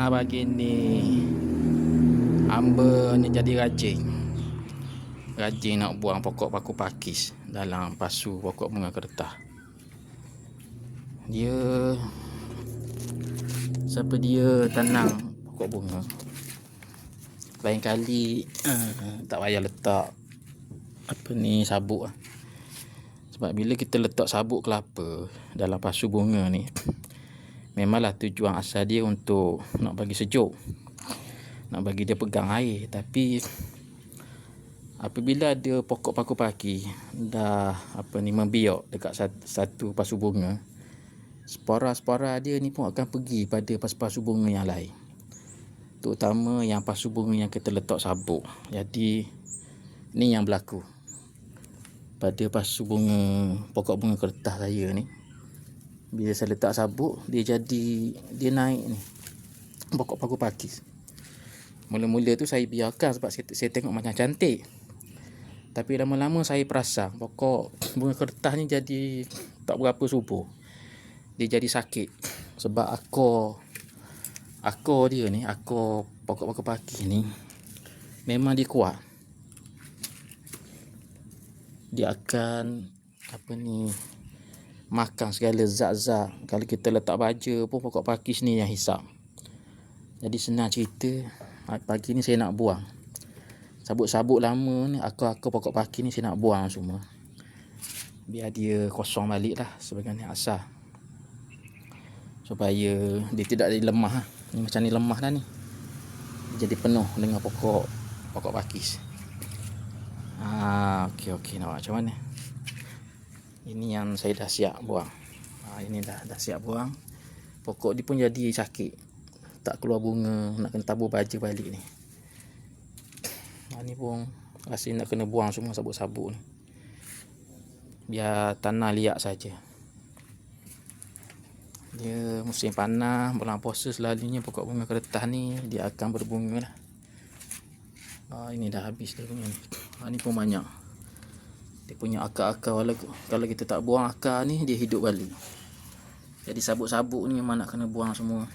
Pagi ni hamba ni jadi rajin nak buang pokok paku pakis dalam pasu pokok bunga kertas. Siapa dia tanam pokok bunga, lain kali tak payah letak sabuk lah. Sebab bila kita letak sabuk kelapa dalam pasu bunga ni, memanglah tujuan asal dia untuk nak bagi sejuk, nak bagi dia pegang air. Tapi apabila ada pokok paku paki dah membiak dekat satu pasu bunga, spora-spora dia ni pun akan pergi pada pasu bunga yang lain, terutama yang pasu bunga yang kita letak sabuk. Jadi ni yang berlaku pada pasu bunga pokok bunga kertas saya ni. Bila saya letak sabuk, dia naik ni pokok paku pakis. Mula-mula tu saya biarkan sebab saya tengok macam cantik. Tapi lama-lama saya perasan pokok bunga kertas ni jadi tak berapa subur. Dia jadi sakit sebab akar dia ni, akar pokok paku pakis ni memang dia kuat. Dia akan makan segala zat-zat. Kalau kita letak baja pun pokok pakis ni yang hisap. Jadi senang cerita, pagi ni saya nak buang sabuk-sabuk lama ni, akar-akar pokok pakis ni saya nak buang semua, biar dia kosong balik lah sebagai asal, supaya dia tidak jadi lemah. Ni macam ni lemah dah ni, jadi penuh dengan pokok pakis. Okey, nampak macam mana? Ini yang saya dah siap buang. Ini dah siap buang. Pokok dia pun jadi sakit, tak keluar bunga, nak kena tabur baja balik ni. Ni pun rasa nak kena buang semua sabuk-sabuk ni, biar tanah liat saja. Dia musim panas, bulan puasa selalunya pokok bunga kertas ni dia akan berbunga lah. Ini dah habis dah bunga ni. Ni pun banyak. Dia punya akar-akar, kalau kita tak buang akar ni, dia hidup balik. Jadi sabuk-sabuk ni memang nak kena buang semua.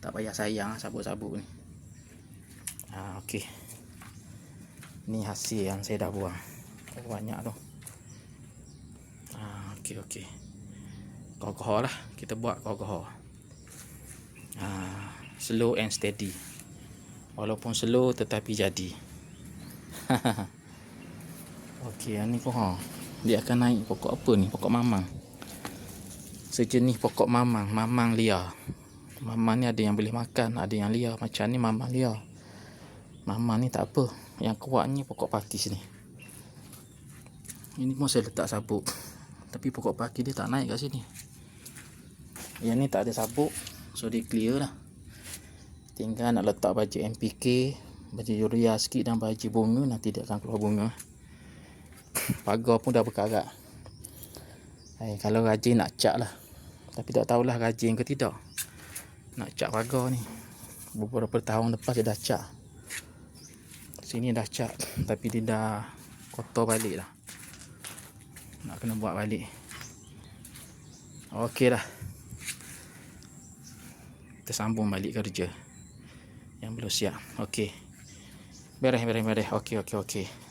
Tak payah sayang sabuk-sabuk ni. Okey. Ni hasil yang saya dah buang. Banyak tu. Okey. Kokoh lah. Kita buat kokoh. Slow and steady. Walaupun slow tetapi jadi. Okey, ni pun dia akan naik pokok apa ni? Pokok mamang. Sejenis pokok mamang liar. Mamang ni ada yang boleh makan, ada yang liar. Macam ni mamang liar. Mamang ni tak apa. Yang kuatnya pokok pakis ni. Ini pun saya letak sabuk, tapi pokok pakis dia tak naik kat sini. Yang ni tak ada sabuk, so dia clear lah. Tinggal nak letak baju NPK, baju urea sikit dan baju bunga, nanti dia akan keluar bunga. Pagar pun dah berkarat. Kalau rajin nak cat lah, tapi tak tahulah rajin ke tidak nak cat pagar ni. Beberapa tahun lepas dia dah cat. Sini dah cat, tapi dia dah kotor balik lah. Nak kena buat balik. Okey dah, kita sambung balik kerja yang belum siap. Okey, beres. Okey.